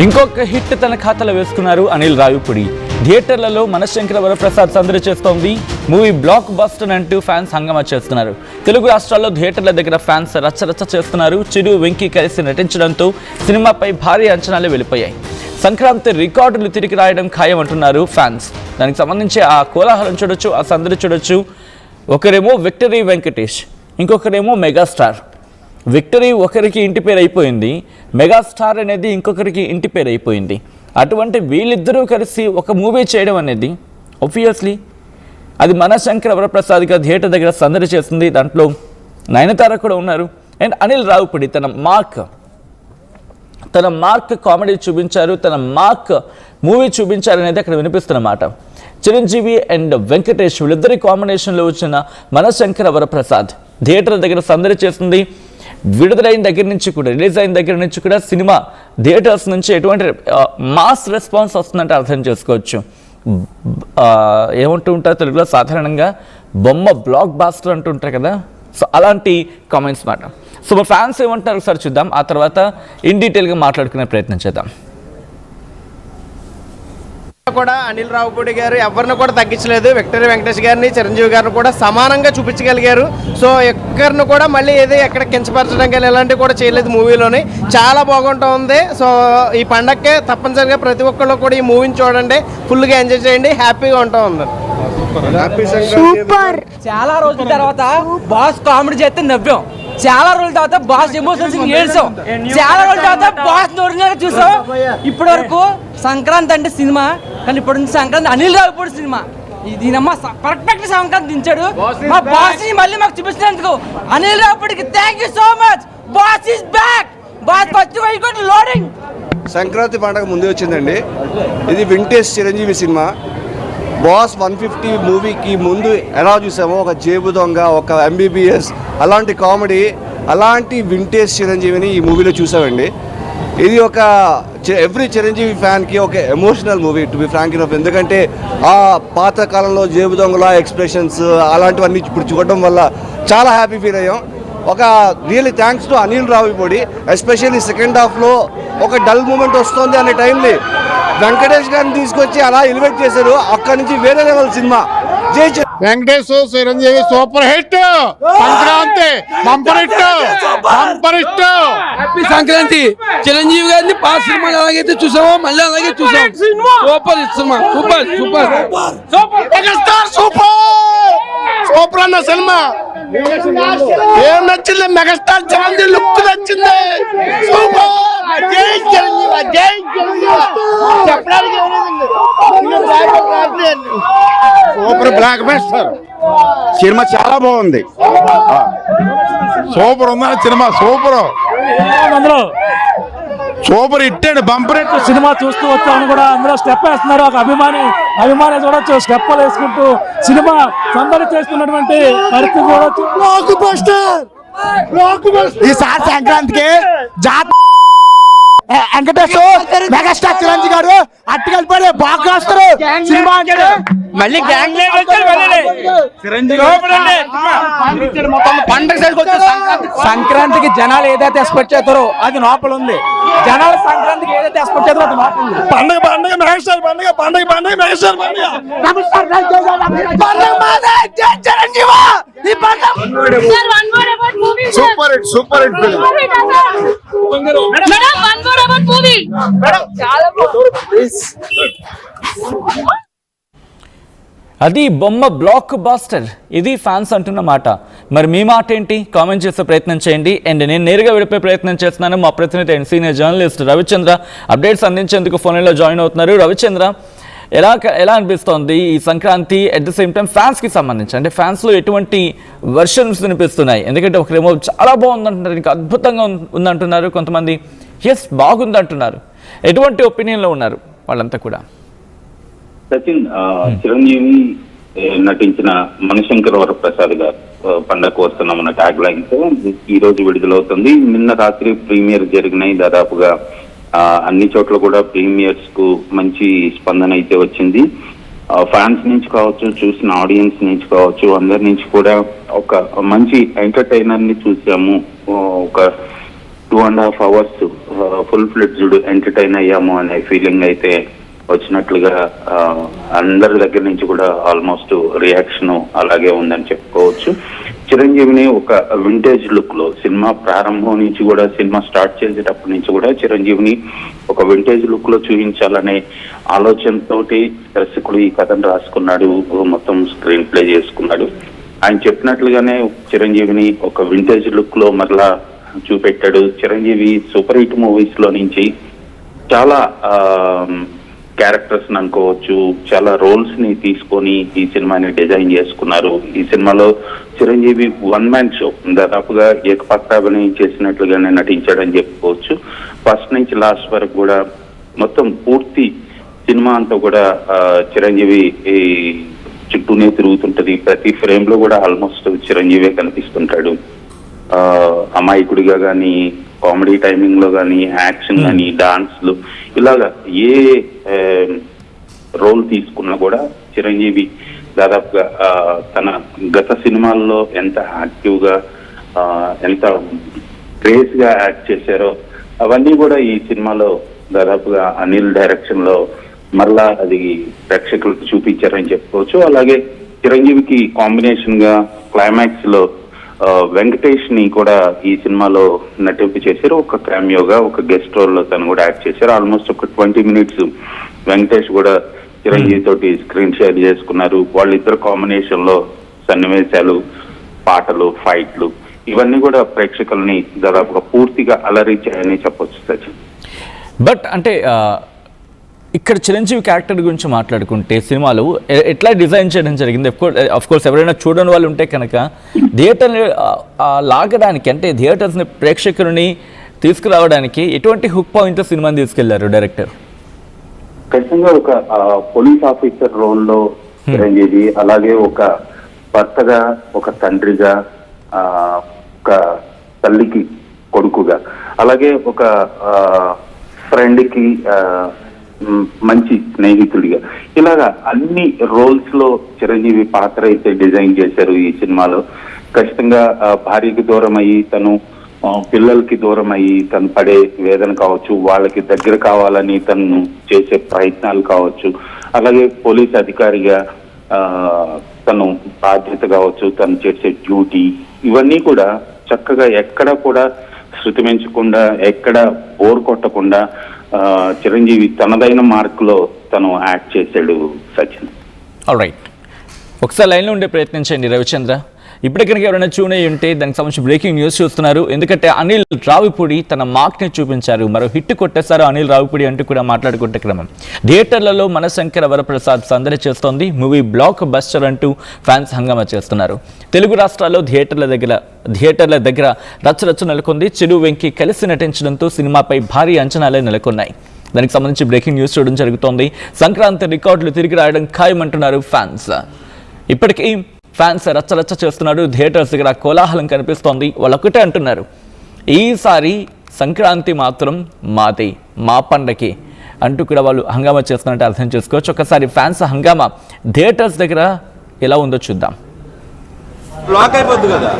ఇంకొక హిట్ తన ఖాతాలో వేసుకున్నారు అనిల్ రావిపూడి. థియేటర్లలో మనశంకర వరప్రసాద్ సందడి చేస్తోంది. మూవీ బ్లాక్ బస్టర్ అంటూ ఫ్యాన్స్ హంగామా చేస్తున్నారు. తెలుగు రాష్ట్రాల్లో థియేటర్ల దగ్గర ఫ్యాన్స్ రచ్చరచ్చ చేస్తున్నారు. చిరు, వెంకీ కలిసి నటించడంతో సినిమాపై భారీ అంచనాలు వెళ్ళిపోయాయి. సంక్రాంతి రికార్డులు తిరిగి రాయడం ఖాయం అంటున్నారు ఫ్యాన్స్. దానికి సంబంధించి ఆ కోలాహలం చూడొచ్చు, ఆ సందడి చూడొచ్చు. ఒకరేమో విక్టరీ వెంకటేష్, ఇంకొకరేమో మెగాస్టార్. విక్టరీ ఒకరికి ఇంటి పేరు అయిపోయింది, మెగాస్టార్ అనేది ఇంకొకరికి ఇంటి పేరు అయిపోయింది. అటువంటి వీళ్ళిద్దరూ కలిసి ఒక మూవీ చేయడం అనేది ఆబ్వియస్లీ అది మనశంకర వరప్రసాద్గా థియేటర్ దగ్గర సందడి చేస్తుంది. దాంట్లో నయనతార కూడా ఉన్నారు. అండ్ అనిల్ రావిపూడి తన మార్క్ కామెడీ చూపించారు, తన మార్క్ మూవీ చూపించారు అనేది అక్కడ వినిపిస్తున్నమాట. చిరంజీవి అండ్ వెంకటేష్ వీళ్ళిద్దరి కాంబినేషన్లో వచ్చిన మనశంకర వరప్రసాద్ థియేటర్ దగ్గర సందడి చేస్తుంది. విడుదలైన దగ్గర నుంచి కూడా, రిలీజ్ అయిన దగ్గర నుంచి కూడా సినిమా థియేటర్స్ నుంచి ఎటువంటి మాస్ రెస్పాన్స్ వస్తుందంటే అర్థం చేసుకోవచ్చు. ఏమంటూ ఉంటారు తెలుగులో సాధారణంగా బొమ్మ బ్లాక్ బాస్టర్ అంటుంటారు కదా, సో అలాంటి కామెంట్స్ మాట. సో మా ఫ్యాన్స్ ఏమంటారు ఒకసారి చూద్దాం, ఆ తర్వాత ఇన్ డీటెయిల్గా మాట్లాడుకునే ప్రయత్నం చేద్దాం. కూడా అనిల్ రావిపూడి గారు ఎవరిని కూడా తగ్గించలేదు. విక్టరీ వెంకటేష్ గారిని, చిరంజీవి గారిని కూడా సమానంగా చూపించగలిగారు. సో ఎక్కడిని కూడా మళ్ళీ ఏది ఎక్కడ కించపరచడం కానీ ఇలాంటివి కూడా చేయలేదు మూవీలోని. చాలా బాగుంటుంది. సో ఈ పండగకే తప్పనిసరిగా ప్రతి ఒక్కళ్ళు కూడా ఈ మూవీని చూడండి, ఫుల్గా ఎంజాయ్ చేయండి, హ్యాపీగా ఉంటా ఉంది. సూపర్. చాలా రోజుల తర్వాత బాస్ కామెడీ చేస్తే నవ్వాం, చాలా రోజుల తర్వాత బాస్ ఎమోషన్స్ ఏడ్చాం, చాలా రోజుల తర్వాత బాస్ ఒరిజినల్ చూసాం. ఇప్పటి వరకు సంక్రాంతి అంటే సినిమా, కానీ ఇప్పుడు సంక్రాంతి అనిల్ రావిపూడి సినిమా. దీనమ్మ పర్ఫెక్ట్ సంక్రాంతి దించాడు. మా బాస్ ని మళ్ళీ మాకు చూపించినందుకు అనిల్ రావిపూడికి thank you so much. Boss is back. Boss first white loading. Sankranti పండుగ ముందే వచ్చిందండి. ఇది వింటేజ్ చిరంజీవి సినిమా. బాస్ 150 మూవీకి ముందు ఎలా చూసామో ఒక జేబు దొంగ, ఒక MBBS అలాంటి కామెడీ, అలాంటి వింటేజ్ చిరంజీవిని ఈ మూవీలో చూసామండి. ఇది ఒక ఎవ్రీ చిరంజీవి ఫ్యాన్కి ఒక emotional movie to be frank enough. ఎందుకంటే ఆ పాత కాలంలో జేబు దొంగల ఎక్స్ప్రెషన్స్ అలాంటివన్నీ ఇప్పుడు చూడటం వల్ల చాలా హ్యాపీ ఫీల్ అయ్యాం. ఒక really thanks to Anil Ravipudi. Especially second హాఫ్లో ఒక డల్ మూమెంట్ వస్తుంది అనే టైంని వెంకటేష్ గారిని తీసుకొచ్చి అలా ఎలివేట్ చేశారు. అక్కడి నుంచి వేరే లెవెల్ సినిమా. జై Venkatesh, Chiranjeevi super hit. Sankranti bumper hit, bumper hit. Happy Sankranti. Chiranjeevi గారిని పాత సినిమాలు ఎలాగైతే చూసామో మళ్ళీ అలాగే చూసాం. Super hit cinema. Super super megastar super super అన్న సినిమా. ఏం నచ్చింది? మెగాస్టార్ చిరంజీవి లుక్ నచ్చింది. సూపర్. జై చిరంజీవి, జై చిరంజీవి. చెప్పడానికి సూపర్ బ్లాక్ బస్టర్ సినిమా చాలా బాగుంది. సూపర్ ఉందని సినిమా. సూపర్, అందులో సూపర్ హిట్ అండి, బంపర్ హిట్. సినిమా చూస్తూ వచ్చామని కూడా అందులో స్టెప్ వేస్తున్నారు. ఒక అభిమాని చూడొచ్చు, స్టెప్పులు వేసుకుంటూ సినిమా సందడి చేస్తున్నటువంటి పరిస్థితి చూడొచ్చు. Block buster, block buster. ఈసారి సంక్రాంతికి వెంకటేష్, మెగాస్టార్ చిరంజీవి గారు అట్టుకెళ్ళిపోయి బాగా వస్తారు సినిమా. మళ్ళీ గ్యాంగ్ సంక్రాంతికి జనాలు ఏదైతే ఎక్స్పెక్ట్ చేస్తారో అది లోపల ఉంది. జనాలు సంక్రాంతికి ఏదైతే ఎక్స్పెక్ట్ చేస్తారో అది లోపల ఉంది. పండుగ పండుగ మెగాస్టార్ పండుగ, పండుగ పండుగ మెగాస్టార్ పండుగ. Super hit, super hit film. అది బొమ్మ బ్లాక్ బాస్టర్. ఇది ఫ్యాన్స్ అంటున్న మాట. మరి మీ మాట ఏంటి? కామెంట్ చేసే ప్రయత్నం చేయండి. అండ్ నేను నేరుగా వెళ్ళిపోయే ప్రయత్నం చేస్తున్నాను. మా ప్రతినిధి and senior journalist Ravichandra updates అందించేందుకు ఫోన్లో జాయిన్ అవుతున్నారు. రవిచంద్ర, ఎలా అనిపిస్తోంది ఈ Sankranti? At the same time ఫ్యాన్స్కి సంబంధించి అంటే ఫ్యాన్స్లో ఎటువంటి వర్షన్స్ వినిపిస్తున్నాయి? ఎందుకంటే ఒకరేమో చాలా బాగుందంటున్నారు, ఇంకా అద్భుతంగా ఉందంటున్నారు, కొంతమంది ఎస్ బాగుందంటున్నారు. ఎటువంటి ఒపీనియన్లో ఉన్నారు వాళ్ళంతా కూడా? సచిన్, చిరంజీవి నటించిన మనశంకర వరప్రసాద్ గారు పండగ వస్తున్నామన్న ట్యాగ్ లైన్ తో ఈ రోజు విడుదలవుతుంది. నిన్న రాత్రి ప్రీమియర్ జరిగినాయి. దాదాపుగా అన్ని చోట్ల కూడా ప్రీమియర్స్ కు మంచి స్పందన అయితే వచ్చింది. ఫ్యాన్స్ నుంచి కావచ్చు, చూసిన ఆడియన్స్ నుంచి కావచ్చు, అందరి నుంచి కూడా ఒక మంచి ఎంటర్టైనర్ ని చూసాము. ఒక 2.5 hours ఫుల్ ఫ్లెడ్జ్డ్ ఎంటర్టైన్ అయ్యాము అనే ఫీలింగ్ అయితే వచ్చినట్లుగా అందరి దగ్గర నుంచి కూడా ఆల్మోస్ట్ రియాక్షన్ అలాగే ఉందని చెప్పుకోవచ్చు. చిరంజీవిని ఒక వింటేజ్ లుక్ లో సినిమా ప్రారంభం నుంచి కూడా, సినిమా స్టార్ట్ చేసేటప్పటి నుంచి కూడా చిరంజీవిని ఒక వింటేజ్ లుక్ లో చూపించాలనే ఆలోచనతోటి దర్శకుడు ఈ కథను రాసుకున్నాడు, మొత్తం స్క్రీన్ ప్లే చేసుకున్నాడు. ఆయన చెప్పినట్లుగానే చిరంజీవిని ఒక వింటేజ్ లుక్ లో మరలా చూపెట్టాడు. చిరంజీవి సూపర్ హిట్ మూవీస్ లో నుంచి చాలా క్యారెక్టర్స్ అనుకోవచ్చు, చాలా రోల్స్ ని తీసుకొని ఈ సినిమాని డిజైన్ చేసుకున్నారు. ఈ సినిమాలో చిరంజీవి వన్ మ్యాన్ షో, దాదాపుగా ఏకపాత్రాభినయం చేసినట్లుగానే నటించాడని చెప్పుకోవచ్చు. ఫస్ట్ నుంచి లాస్ట్ వరకు కూడా మొత్తం పూర్తి సినిమా అంతా కూడా చిరంజీవి చుట్టూనే తిరుగుతుంటది. ప్రతి ఫ్రేమ్ లో కూడా ఆల్మోస్ట్ చిరంజీవే కనిపిస్తుంటాడు. అమాయకుడిగా కానీ, కామెడీ టైమింగ్ లో కానీ, యాక్షన్ కానీ, డాన్స్లు, ఇలాగా ఏ రోల్ తీసుకున్నా కూడా చిరంజీవి దాదాపుగా తన గత సినిమాల్లో ఎంత యాక్టివ్ గా, ఎంత క్రేజ్ గా యాక్ట్ చేశారో అవన్నీ కూడా ఈ సినిమాలో దాదాపుగా అనిల్ డైరెక్షన్ లో మరలా అది ప్రేక్షకులకు చూపించారని చెప్పుకోవచ్చు. అలాగే చిరంజీవికి కాంబినేషన్ గా క్లైమాక్స్ లో వెంకటేష్ ని కూడా ఈ సినిమాలో నటింపు చేశారు. ఒక క్యామియోగా, ఒక గెస్ట్ రోల్ లో తను కూడా యాక్ట్ చేశారు. ఆల్మోస్ట్ ఒక 20 minutes వెంకటేష్ కూడా చిరంజీవి తోటి స్క్రీన్ షేర్ చేసుకున్నారు. వాళ్ళిద్దరు కాంబినేషన్ లో సన్నివేశాలు, పాటలు, ఫైట్లు ఇవన్నీ కూడా ప్రేక్షకుల్ని దాదాపుగా పూర్తిగా అలరించాయని చెప్పొచ్చు సచిన్. బట్ అంటే ఇక్కడ చిరంజీవి క్యారెక్టర్ గురించి మాట్లాడుకుంటే సినిమాలు ఎట్లా డిజైన్ చేయడం జరిగింది? అఫ్ కోర్స్ ఎవరైనా చూడని వాళ్ళు ఉంటే కనుక థియేటర్ని లాగడానికి, అంటే థియేటర్స్ని ప్రేక్షకులని తీసుకురావడానికి ఎటువంటి హుక్ పాయింట్ సినిమాని తీసుకెళ్లారు డైరెక్టర్? ఖచ్చితంగా ఒక పోలీస్ ఆఫీసర్ రోల్లో చిరంజీవి, అలాగే ఒక భర్తగా, ఒక తండ్రిగా, ఒక తల్లికి కొడుకుగా, అలాగే ఒక ఫ్రెండ్ కి మంచి స్నేహితుడిగా, ఇలాగా అన్ని రోల్స్ లో చిరంజీవి పాత్ర అయితే డిజైన్ చేశారు ఈ సినిమాలో. ఖచ్చితంగా భార్యకి దూరం అయ్యి, తను పిల్లలకి దూరం అయ్యి తను పడే వేదన కావచ్చు, వాళ్ళకి దగ్గర కావాలని తను చేసే ప్రయత్నాలు కావచ్చు, అలాగే పోలీస్ అధికారిగా తను బాధ్యత కావచ్చు, తను చేసే డ్యూటీ, ఇవన్నీ కూడా చక్కగా ఎక్కడ కూడా శృతి మించకుండా, ఎక్కడ బోర్ కొట్టకుండా చిరంజీవి తనదైన మార్కులో తను యాక్ట్ చేశాడు సచిన్. ఆల్రైట్, ఒకసారి లైన్లో ఉండే ప్రయత్నించండి రవిచంద్ర. ఇప్పటి కనుక ఎవరైనా చూనే ఉంటే దానికి సంబంధించి బ్రేకింగ్ న్యూస్ చూస్తున్నారు. ఎందుకంటే అనిల్ రావిపూడి తన మార్క్ని చూపించారు, మరో హిట్ కొట్టేశారు అనిల్ రావిపూడి అంటూ కూడా మాట్లాడుకుంటే క్రమం. థియేటర్లలో మనశంకర వరప్రసాద్ సందడి చేస్తోంది. మూవీ బ్లాక్ బస్టర్ అంటూ ఫ్యాన్స్ హంగామా చేస్తున్నారు. తెలుగు రాష్ట్రాల్లో థియేటర్ల దగ్గర రచ్చరచ్చ నెలకొంది. చిరు వెంకీ కలిసి నటించడంతో సినిమాపై భారీ అంచనాలే నెలకొన్నాయి. దానికి సంబంధించి బ్రేకింగ్ న్యూస్ చూడడం జరుగుతోంది. సంక్రాంతి రికార్డులు తిరిగి రాయడం ఖాయమంటున్నారు ఫ్యాన్స్. ఇప్పటికీ ఫ్యాన్స్ రచ్చరచ్చ చేస్తున్నారు. థియేటర్స్ దగ్గర కోలాహలం కనిపిస్తోంది. వాళ్ళు ఒకటే అంటున్నారు, ఈసారి సంక్రాంతి మాత్రం మాదే, మా పండగకి అంటూ కూడా వాళ్ళు హంగామా చేస్తున్నట్టు అర్థం చేసుకోవచ్చు. ఒకసారి ఫ్యాన్స్ హంగామా థియేటర్స్ దగ్గర ఎలా ఉందో చూద్దాం. బ్లాక్ అయిపోద్ది కదా.